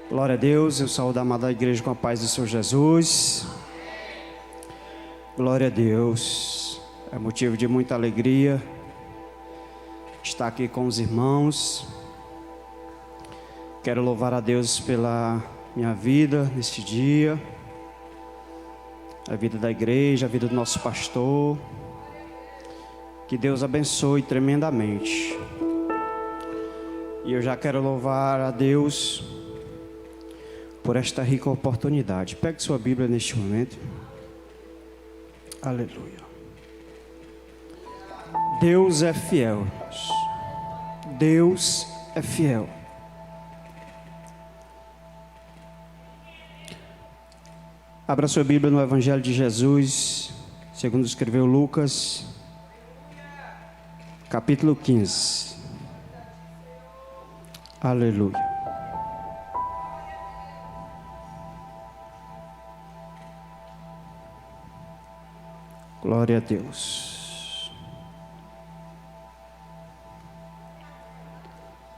Glória a Deus, eu saúdo a amada igreja com a paz do Senhor Jesus. Glória a Deus, é motivo de muita alegria estar aqui com os irmãos. Quero louvar a Deus pela minha vida neste dia, a vida da igreja, a vida do nosso pastor. Que Deus abençoe tremendamente. E eu já quero louvar a Deus por esta rica oportunidade. Pegue sua Bíblia neste momento. Aleluia. Deus é fiel. Deus é fiel. Abra sua Bíblia no Evangelho de Jesus, segundo escreveu Lucas, capítulo 15. Aleluia. Glória a Deus.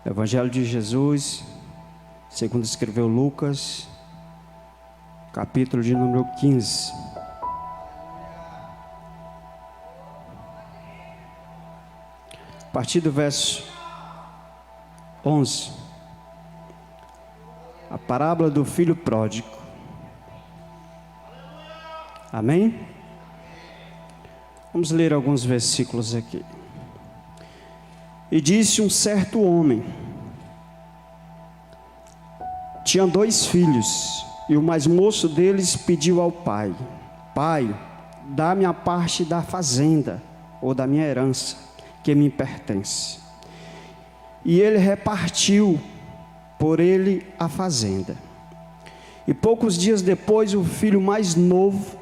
Evangelho de Jesus, segundo escreveu Lucas, capítulo de número 15. A partir do verso 11. A parábola do filho pródigo. Amém? Vamos ler alguns versículos aqui. E disse um certo homem: tinha 2 filhos, e o mais moço deles pediu ao pai: Pai, dá-me a parte da fazenda, ou da minha herança, que me pertence. E ele repartiu por ele a fazenda. E poucos dias depois, o filho mais novo,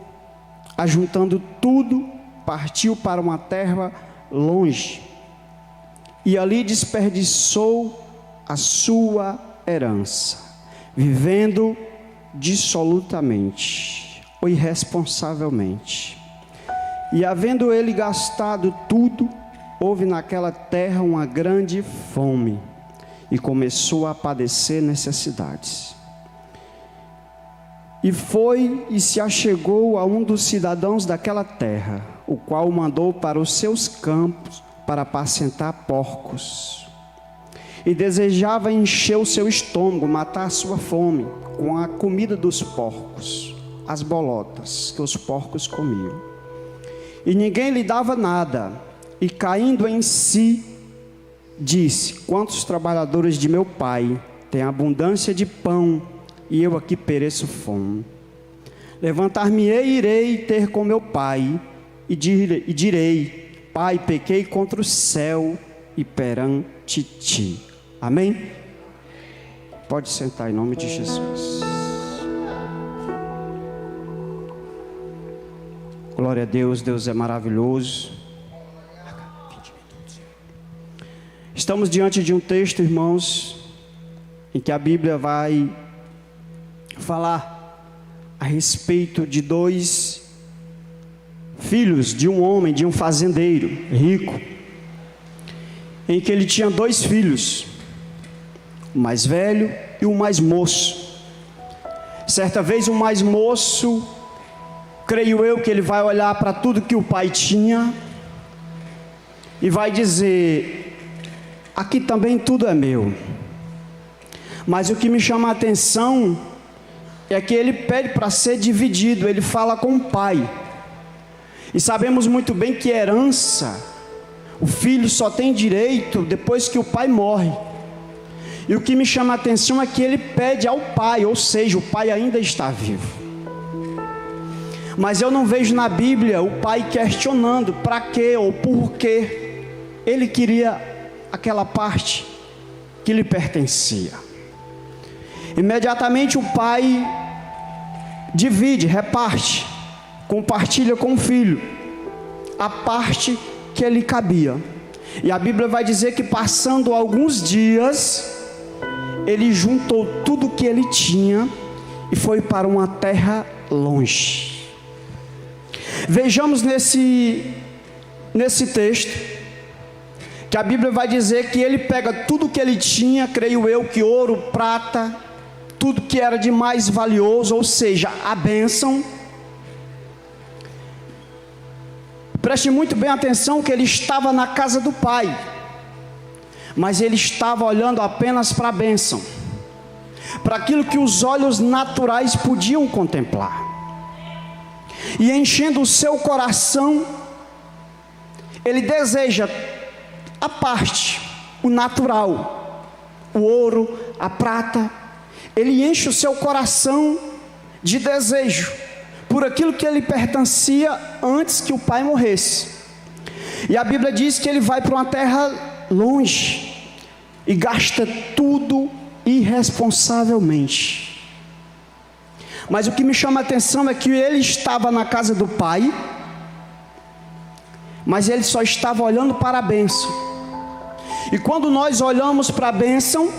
ajuntando tudo, partiu para uma terra longe, e ali desperdiçou a sua herança, vivendo dissolutamente ou irresponsavelmente. E havendo ele gastado tudo, houve naquela terra uma grande fome, e começou a padecer necessidades. E foi e se achegou a um dos cidadãos daquela terra, o qual o mandou para os seus campos para apacentar porcos. E desejava encher o seu estômago, matar a sua fome com a comida dos porcos, as bolotas que os porcos comiam. E ninguém lhe dava nada, e caindo em si, disse: quantos trabalhadores de meu pai têm abundância de pão, e eu aqui pereço fome. Levantar-me-ei e irei ter com meu pai, e direi: Pai, pequei contra o céu e perante ti. Amém? Pode sentar em nome de Jesus. Glória a Deus, Deus é maravilhoso. Estamos diante de um texto, irmãos, em que a Bíblia vai falar a respeito de 2 filhos de um homem, de um fazendeiro rico, em que ele tinha 2 filhos, o mais velho e o mais moço. Certa vez o mais moço, creio eu que ele vai olhar para tudo que o pai tinha e vai dizer: aqui também tudo é meu. Mas o que me chama a atenção é que ele pede para ser dividido. Ele fala com o pai. E sabemos muito bem que herança, o filho só tem direito depois que o pai morre. E o que me chama a atenção é que ele pede ao pai, ou seja, o pai ainda está vivo. Mas eu não vejo na Bíblia o pai questionando para quê ou por quê ele queria aquela parte que lhe pertencia. Imediatamente o pai divide, reparte, compartilha com o filho a parte que lhe cabia. E a Bíblia vai dizer que, passando alguns dias, ele juntou tudo que ele tinha e foi para uma terra longe. Vejamos nesse texto que a Bíblia vai dizer que ele pega tudo que ele tinha, creio eu que ouro, prata, tudo que era de mais valioso, ou seja, a bênção. Preste muito bem atenção que ele estava na casa do pai, mas ele estava olhando apenas para a bênção, para aquilo que os olhos naturais podiam contemplar, e enchendo o seu coração, ele deseja a parte, o natural, o ouro, a prata. Ele enche o seu coração de desejo por aquilo que lhe pertencia antes que o pai morresse. E a Bíblia diz que ele vai para uma terra longe e gasta tudo irresponsavelmente. Mas o que me chama a atenção é que ele estava na casa do pai, mas ele só estava olhando para a bênção. E quando nós olhamos para a bênção,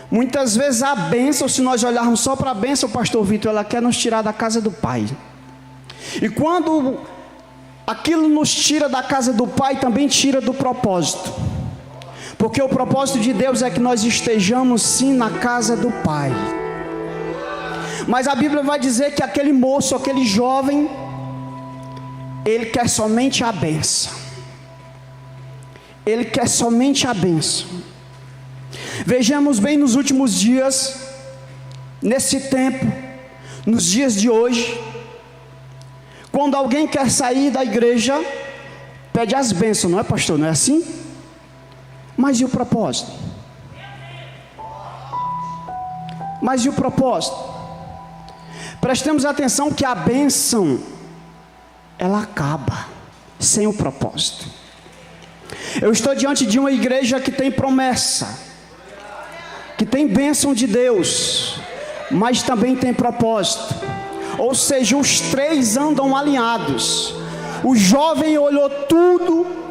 muitas vezes a bênção, se nós olharmos só para a bênção, pastor Vitor, ela quer nos tirar da casa do pai. E quando aquilo nos tira da casa do pai, também tira do propósito. Porque o propósito de Deus é que nós estejamos sim na casa do pai. Mas a Bíblia vai dizer que aquele moço, aquele jovem, ele quer somente a bênção. Ele quer somente a bênção. Vejamos bem nos últimos dias, nesse tempo, nos dias de hoje, quando alguém quer sair da igreja, pede as bênçãos, não é, pastor? Não é assim? Mas e o propósito? Mas e o propósito? Prestemos atenção que a bênção, ela acaba sem o propósito. Eu estou diante de uma igreja que tem promessa, que tem bênção de Deus, mas também tem propósito. Ou seja, os três andam alinhados. O jovem olhou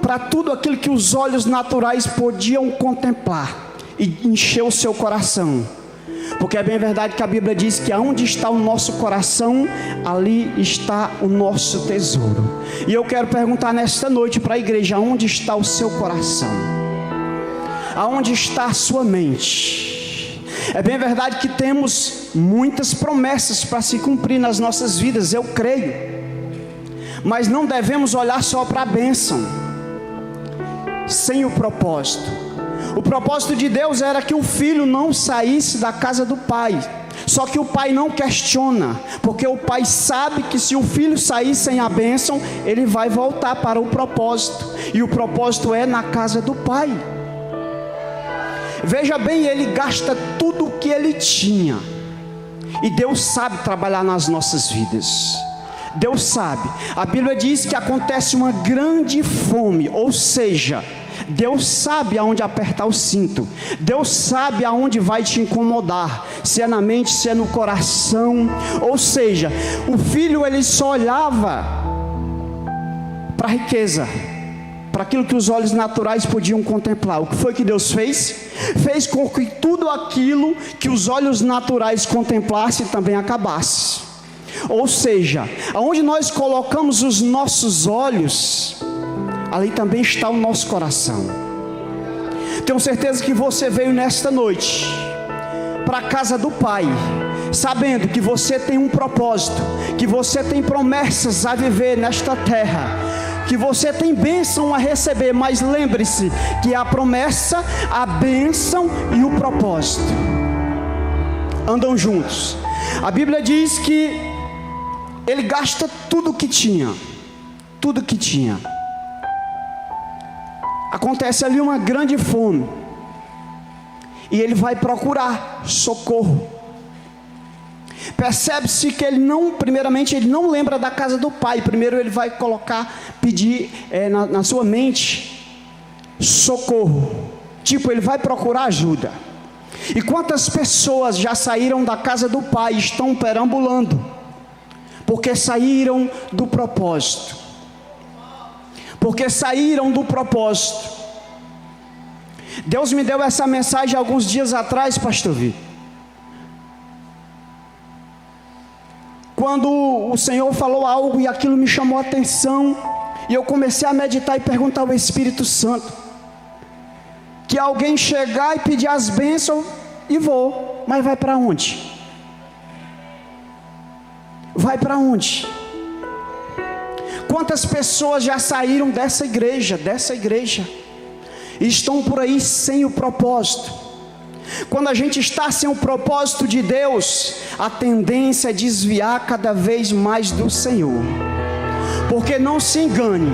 para tudo aquilo que os olhos naturais podiam contemplar, e encheu o seu coração. Porque é bem verdade que a Bíblia diz que aonde está o nosso coração, ali está o nosso tesouro. E eu quero perguntar nesta noite para a igreja: aonde está o seu coração? Aonde está a sua mente? É bem verdade que temos muitas promessas para se cumprir nas nossas vidas, eu creio. Mas não devemos olhar só para a bênção, sem o propósito. O propósito de Deus era que o filho não saísse da casa do pai. Só que o pai não questiona, porque o pai sabe que se o filho sair sem a bênção, ele vai voltar para o propósito. E o propósito é na casa do pai. Veja bem, ele gasta tudo o que ele tinha. E Deus sabe trabalhar nas nossas vidas. Deus sabe. A Bíblia diz que acontece uma grande fome, ou seja, Deus sabe aonde apertar o cinto. Deus sabe aonde vai te incomodar, se é na mente, se é no coração. Ou seja, o filho ele só olhava para a riqueza, para aquilo que os olhos naturais podiam contemplar. O que foi que Deus fez? Fez com que tudo aquilo que os olhos naturais contemplassem também acabasse. Ou seja, aonde nós colocamos os nossos olhos, ali também está o nosso coração. Tenho certeza que você veio nesta noite para a casa do Pai, sabendo que você tem um propósito, que você tem promessas a viver nesta terra, que você tem bênção a receber. Mas lembre-se que a promessa, a bênção e o propósito andam juntos. A Bíblia diz que ele gasta tudo que tinha, tudo que tinha. Acontece ali uma grande fome, e ele vai procurar socorro. Percebe-se que ele não, primeiramente, ele não lembra da casa do pai. Primeiro ele vai pedir na sua mente socorro. Tipo, ele vai procurar ajuda. E quantas pessoas já saíram da casa do pai, estão perambulando, porque saíram do propósito. Porque saíram do propósito. Deus me deu essa mensagem alguns dias atrás, pastor Vitor. Quando o Senhor falou algo e aquilo me chamou a atenção, e eu comecei a meditar e perguntar ao Espírito Santo, que alguém chegar e pedir as bênçãos, E vou, mas vai para onde? Vai para onde? Quantas pessoas já saíram dessa igreja, e estão por aí sem o propósito? Quando a gente está sem o propósito de Deus, a tendência é desviar cada vez mais do Senhor. Porque não se engane,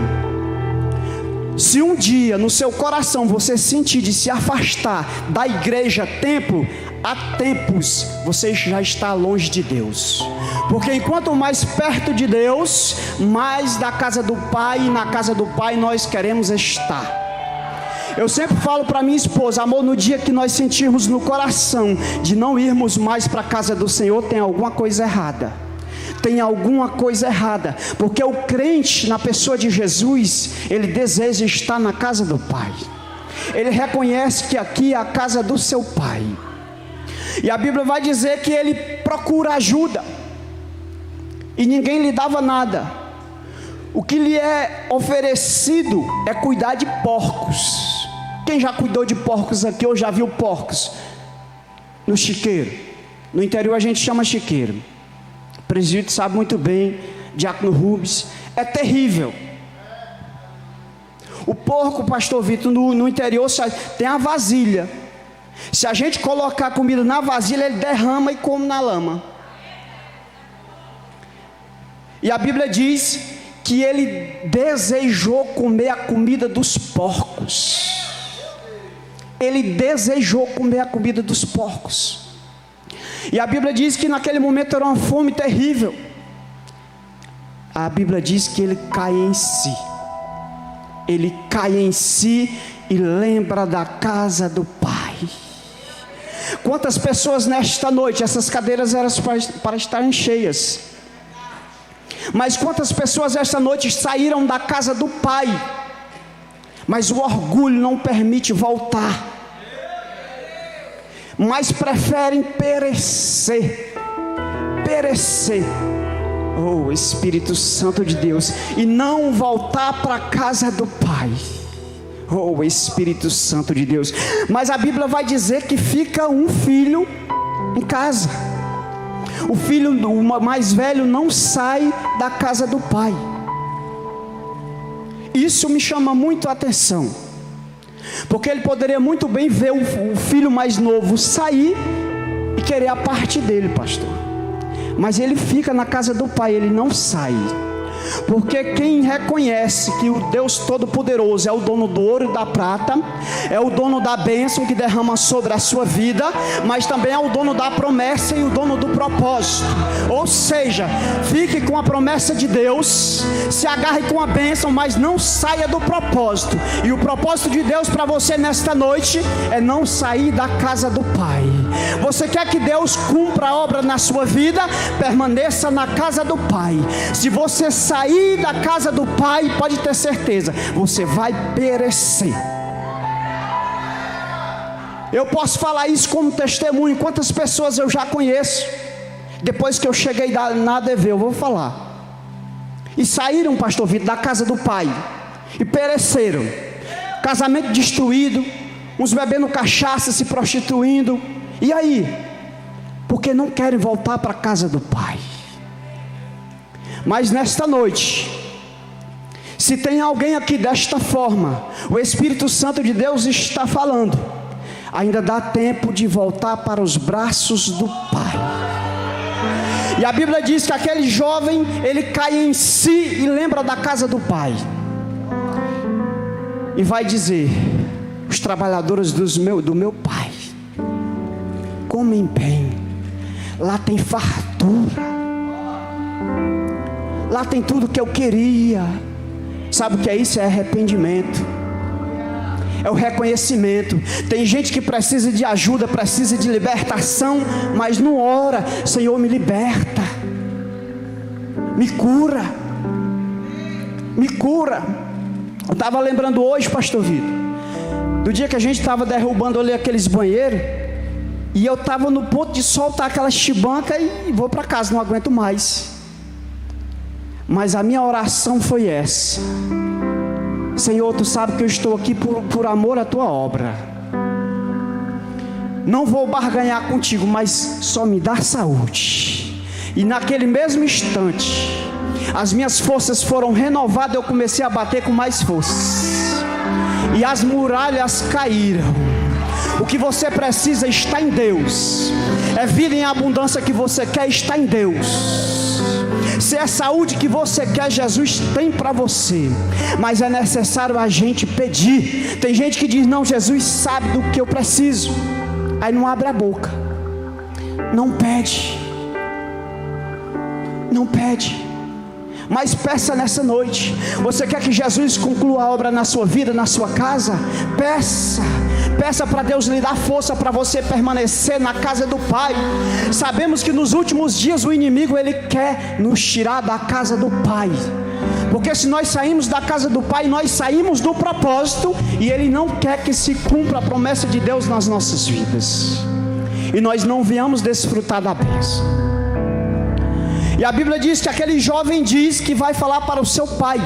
se um dia no seu coração você sentir de se afastar da igreja, templo, há tempos você já está longe de Deus. Porque enquanto mais perto de Deus, mais da casa do Pai, e na casa do Pai nós queremos estar. Eu sempre falo para minha esposa: amor, no dia que nós sentirmos no coração de não irmos mais para a casa do Senhor, tem alguma coisa errada. Tem alguma coisa errada, porque o crente na pessoa de Jesus, ele deseja estar na casa do Pai. Ele reconhece que aqui é a casa do seu Pai. E a Bíblia vai dizer que ele procura ajuda, e ninguém lhe dava nada. O que lhe é oferecido é cuidar de porcos. Quem já cuidou de porcos aqui, ou já viu porcos no chiqueiro? No interior a gente chama chiqueiro. O presídio sabe muito bem, diácono Rubens, é terrível. O porco, pastor Vitor, no interior tem a vasilha. Se a gente colocar a comida na vasilha, ele derrama e come na lama. E a Bíblia diz que ele desejou comer a comida dos porcos. Ele desejou comer a comida dos porcos. E a Bíblia diz que naquele momento era uma fome terrível. A Bíblia diz que ele cai em si. Ele cai em si e lembra da casa do Pai. Quantas pessoas nesta noite, essas cadeiras eram para estarem cheias, mas quantas pessoas esta noite saíram da casa do Pai, mas o orgulho não permite voltar, mas preferem perecer, oh Espírito Santo de Deus, e não voltar para a casa do Pai. Oh Espírito Santo de Deus. Mas a Bíblia vai dizer que fica um filho em casa. O filho mais velho não sai da casa do pai. Isso me chama muito a atenção, porque ele poderia muito bem ver o filho mais novo sair e querer a parte dele, pastor. Mas ele fica na casa do pai, ele não sai. Porque quem reconhece que o Deus Todo-Poderoso é o dono do ouro e da prata, é o dono da bênção que derrama sobre a sua vida, mas também é o dono da promessa e o dono do propósito. Ou seja, fique com a promessa de Deus, se agarre com a bênção, mas não saia do propósito. E o propósito de Deus para você nesta noite é não sair da casa do Pai. Você quer que Deus cumpra a obra na sua vida? Permaneça na casa do Pai. Se você sair da casa do Pai, pode ter certeza, você vai perecer. Eu posso falar isso como testemunho. Quantas pessoas eu já conheço, depois que eu cheguei na ADV, eu vou falar, e saíram, pastor Vitor, da casa do Pai e pereceram. Casamento destruído, uns bebendo cachaça, se prostituindo. E aí? Porque não querem voltar para a casa do Pai. Mas nesta noite, se tem alguém aqui desta forma, o Espírito Santo de Deus está falando, ainda dá tempo de voltar para os braços do Pai. E a Bíblia diz que aquele jovem, ele cai em si e lembra da casa do Pai. E vai dizer: os trabalhadores do meu Pai comem bem, lá tem fartura, lá tem tudo que eu queria. Sabe o que é isso? É arrependimento, é o reconhecimento. Tem gente que precisa de ajuda, precisa de libertação, mas não ora: Senhor, me liberta, me cura, me cura. Eu estava lembrando hoje, pastor Vitor, do dia que a gente estava derrubando ali aqueles banheiros, e eu estava no ponto de soltar aquela chibanca e vou para casa, não aguento mais. Mas a minha oração foi essa: Senhor, Tu sabe que eu estou aqui por amor à Tua obra. não vou barganhar contigo, mas só me dá saúde. E naquele mesmo instante, as minhas forças foram renovadas, eu comecei a bater com mais forças, e as muralhas caíram. O que você precisa está em Deus. É vida em abundância que você quer, está em Deus. Se é saúde que você quer, Jesus tem para você. Mas é necessário a gente pedir. Tem gente que diz: não, Jesus sabe do que eu preciso. Aí não abre a boca, não pede. Não pede. Mas peça nessa noite. Você quer que Jesus conclua a obra na sua vida, na sua casa? Peça para Deus lhe dar força para você permanecer na casa do Pai. Sabemos que nos últimos dias o inimigo, ele quer nos tirar da casa do Pai. Porque se nós saímos da casa do Pai, nós saímos do propósito, e ele não quer que se cumpra a promessa de Deus nas nossas vidas, e nós não venhamos desfrutar da bênção. E a Bíblia diz que aquele jovem diz que vai falar para o seu pai.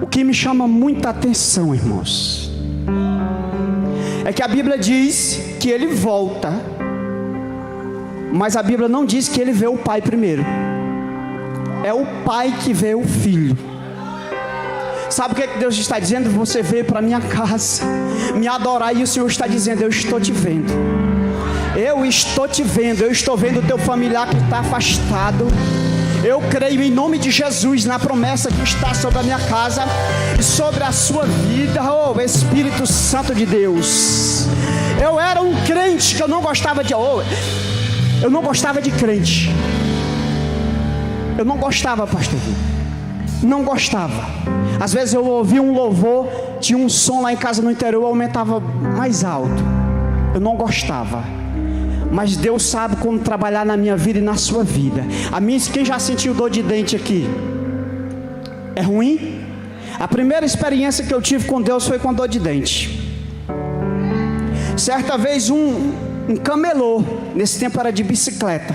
O que me chama muita atenção, irmãos, é que a Bíblia diz que ele volta, mas a Bíblia não diz que ele vê o pai primeiro. É o pai que vê o filho. Sabe o que Deus está dizendo? Você veio para minha casa me adorar, e o Senhor está dizendo: eu estou te vendo. Eu estou te vendo. Eu estou vendo o teu familiar que está afastado. Eu creio em nome de Jesus na promessa que está sobre a minha casa e sobre a sua vida. Oh, Espírito Santo de Deus. Eu era um crente que eu não gostava de... eu não gostava de crente. Eu não gostava, pastor. Não gostava. Às vezes eu ouvia um louvor, tinha um som lá em casa no interior, eu aumentava mais alto. Eu não gostava. Mas Deus sabe como trabalhar na minha vida e na sua vida. Quem já sentiu dor de dente aqui? É ruim? A primeira experiência que eu tive com Deus foi com dor de dente. Certa vez um camelô, nesse tempo era de bicicleta.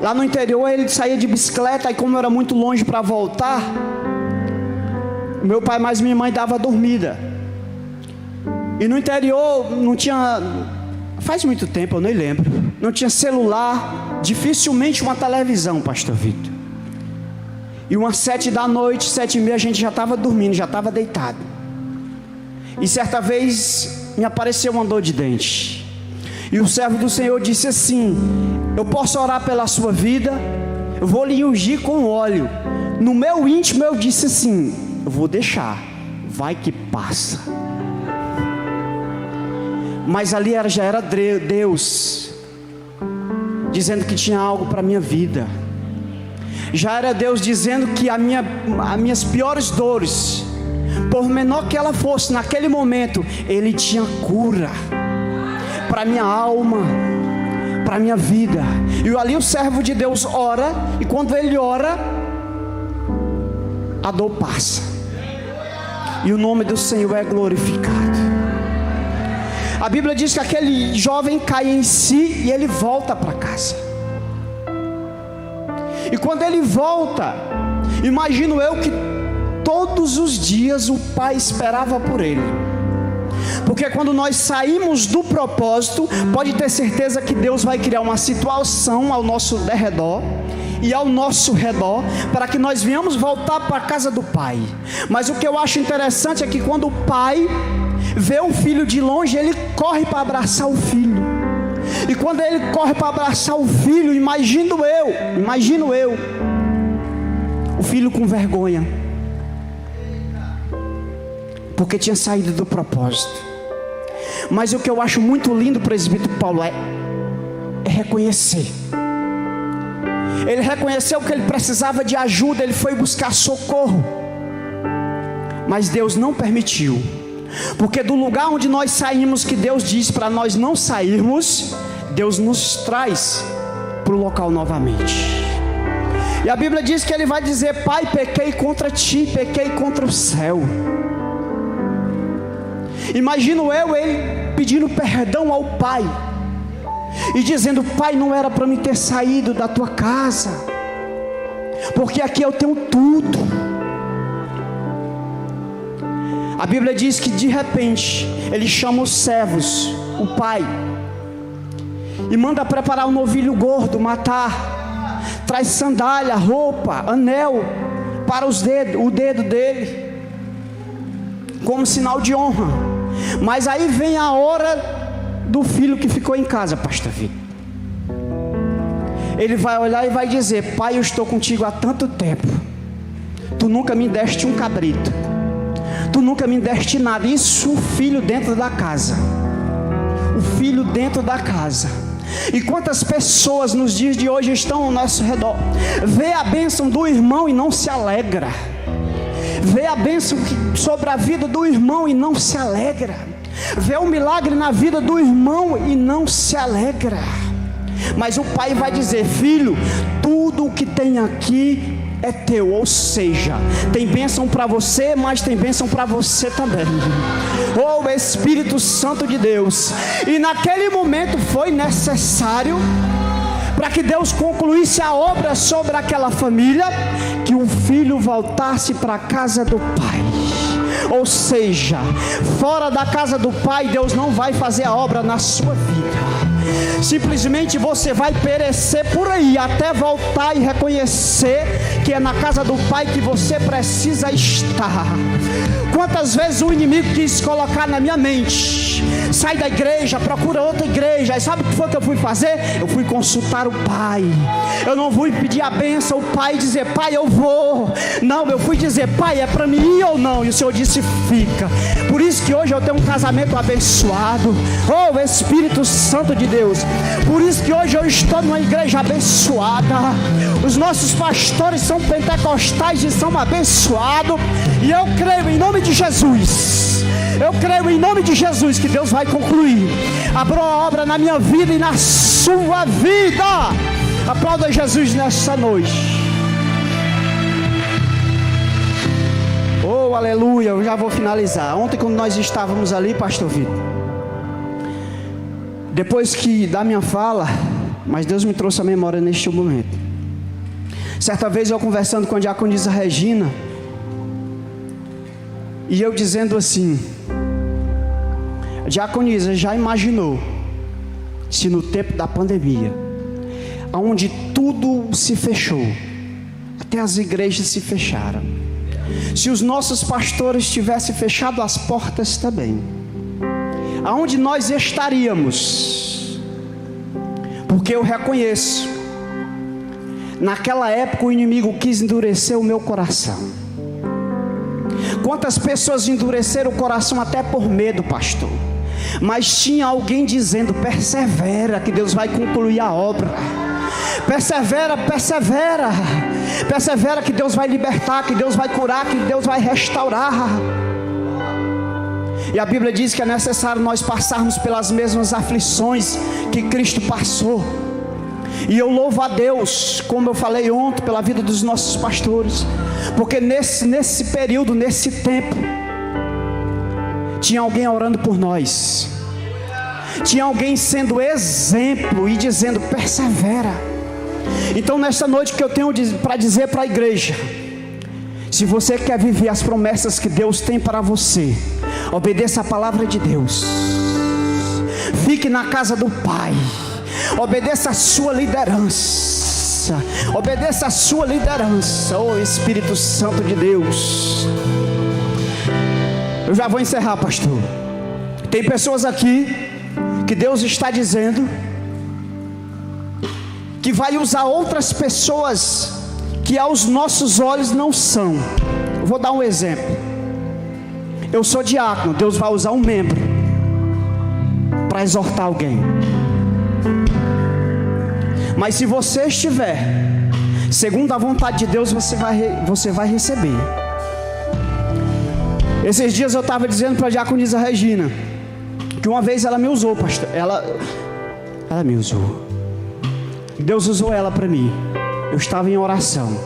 Lá no interior ele saía de bicicleta, e como era muito longe para voltar, meu pai mais minha mãe dava dormida. E no interior não tinha... Faz muito tempo, eu nem lembro. Não tinha celular, dificilmente uma televisão, pastor Vitor. E umas 7 da noite, 7h30, a gente já estava dormindo, já estava deitado. E certa vez me apareceu uma dor de dente. E o servo do Senhor disse assim: eu posso orar pela sua vida? Eu vou lhe ungir com óleo. No meu íntimo eu disse assim: eu vou deixar, vai que passa. Mas ali já era Deus dizendo que tinha algo para a minha vida. Já era Deus dizendo que as minhas piores dores, por menor que ela fosse, naquele momento, Ele tinha cura para a minha alma, para a minha vida. E ali o servo de Deus ora, e quando ele ora, a dor passa, e o nome do Senhor é glorificado. A Bíblia diz que aquele jovem cai em si e ele volta para casa. E quando ele volta, imagino eu que todos os dias o pai esperava por ele. Porque quando nós saímos do propósito, pode ter certeza que Deus vai criar uma situação ao nosso derredor e ao nosso redor, para que nós venhamos voltar para a casa do pai. Mas o que eu acho interessante é que quando o pai vê o filho de longe, ele corre para abraçar o filho. E quando ele corre para abraçar o filho, imagino eu, o filho com vergonha, porque tinha saído do propósito. Mas o que eu acho muito lindo, presbítero Paulo, é reconhecer. Ele reconheceu que ele precisava de ajuda, ele foi buscar socorro. Mas Deus não permitiu. Porque do lugar onde nós saímos, que Deus diz para nós não sairmos, Deus nos traz para o local novamente. E a Bíblia diz que ele vai dizer: pai, pequei contra ti, pequei contra o céu. Imagino ele pedindo perdão ao pai e dizendo: pai, não era para me ter saído da tua casa, porque aqui eu tenho tudo. A Bíblia diz que de repente ele chama os servos, o pai, e manda preparar um novilho gordo, matar, traz sandália, roupa, anel para o dedo dele, como sinal de honra. Mas aí vem a hora do filho que ficou em casa, pastor Vitor. Ele vai olhar e vai dizer: pai, eu estou contigo há tanto tempo, tu nunca me deste um cabrito, tu nunca me deste nada. Isso, o filho dentro da casa, o filho dentro da casa. E quantas pessoas nos dias de hoje estão ao nosso redor, vê a bênção do irmão e não se alegra, vê a bênção sobre a vida do irmão e não se alegra, vê o milagre na vida do irmão e não se alegra. Mas o pai vai dizer: filho, tudo o que tem aqui é teu. Ou seja, tem bênção para você, mas tem bênção para você também. Oh, Espírito Santo de Deus. E naquele momento foi necessário, para que Deus concluísse a obra sobre aquela família, que o filho voltasse para a casa do pai. Ou seja, fora da casa do pai, Deus não vai fazer a obra na sua vida. Simplesmente você vai perecer por aí, até voltar e reconhecer que é na casa do pai que você precisa estar. Quantas vezes o inimigo quis colocar na minha mente: sai da igreja, procura outra igreja. E sabe o que foi que eu fui fazer? Eu fui consultar o pai. Eu não fui pedir a bênção, o pai dizer: pai, eu vou. Não, eu fui dizer: pai, é para mim ir ou não? E o Senhor disse: fica. Por isso que hoje eu tenho um casamento abençoado. Oh, Espírito Santo de Deus. Por isso que hoje eu estou numa igreja abençoada. Os nossos pastores são pentecostais e são abençoados. E eu creio em nome de Jesus, eu creio em nome de Jesus que Deus vai concluir a boa obra na minha vida e na sua vida. Aplauda Jesus nessa noite. Oh, aleluia. Eu já vou finalizar. Ontem, quando nós estávamos ali, pastor Vitor, depois que da minha fala, mas Deus me trouxe a memória neste momento. Certa vez eu conversando com a diaconisa Regina, e eu dizendo assim: diaconisa, já imaginou se no tempo da pandemia, onde tudo se fechou, até as igrejas se fecharam, se os nossos pastores tivessem fechado as portas também, aonde nós estaríamos? Porque eu reconheço, naquela época o inimigo quis endurecer o meu coração. Quantas pessoas endureceram o coração até por medo, pastor? Mas tinha alguém dizendo: persevera, que Deus vai concluir a obra. Persevera, persevera. Persevera, que Deus vai libertar, que Deus vai curar, que Deus vai restaurar. E a Bíblia diz que é necessário nós passarmos pelas mesmas aflições que Cristo passou. E eu louvo a Deus, como eu falei ontem, pela vida dos nossos pastores, porque nesse período, nesse tempo, tinha alguém orando por nós, tinha alguém sendo exemplo e dizendo: persevera. Então nesta noite, que eu tenho para dizer para a igreja: se você quer viver as promessas que Deus tem para você, obedeça a palavra de Deus, fique na casa do Pai, obedeça a sua liderança, obedeça a sua liderança. Oh, Espírito Santo de Deus. Eu já vou encerrar, pastor. Tem pessoas aqui que Deus está dizendo que vai usar outras pessoas que aos nossos olhos não são. Eu vou dar um exemplo. Eu sou diácono, Deus vai usar um membro para exortar alguém. Mas se você estiver segundo a vontade de Deus, você vai receber. Esses dias eu estava dizendo para a diaconisa Regina que uma vez ela me usou, pastor. Ela me usou. Deus usou ela para mim. Eu estava em oração.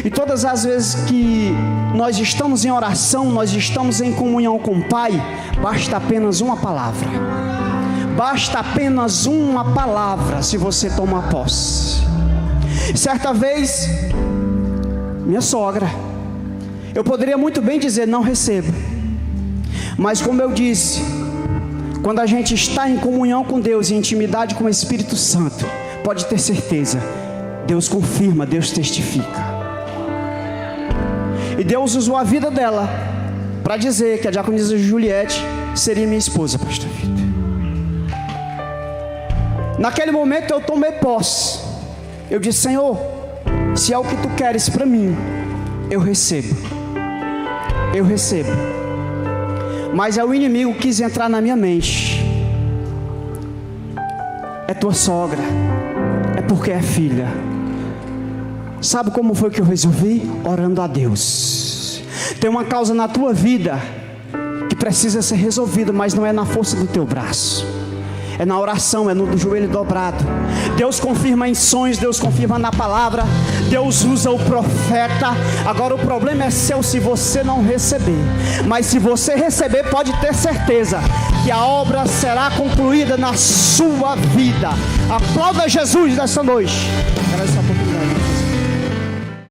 E todas as vezes que nós estamos em oração, nós estamos em comunhão com o Pai, basta apenas uma palavra. Basta apenas uma palavra se você tomar posse. Certa vez, minha sogra, eu poderia muito bem dizer: não recebo. Mas como eu disse, quando a gente está em comunhão com Deus, em intimidade com o Espírito Santo, pode ter certeza, Deus confirma, Deus testifica. E Deus usou a vida dela para dizer que a diaconisa Juliette seria minha esposa, pastor Vitor. Naquele momento eu tomei posse. Eu disse: Senhor, se é o que tu queres para mim, eu recebo. Eu recebo. Mas o inimigo quis entrar na minha mente. É tua sogra, é porque é filha. Sabe como foi que eu resolvi? Orando a Deus. Tem uma causa na tua vida que precisa ser resolvida, mas não é na força do teu braço, é na oração, é no joelho dobrado. Deus confirma em sonhos, Deus confirma na palavra, Deus usa o profeta. Agora o problema é seu se você não receber. Mas se você receber, pode ter certeza que a obra será concluída na sua vida. Aplauda Jesus nessa noite. Era essa oportunidade.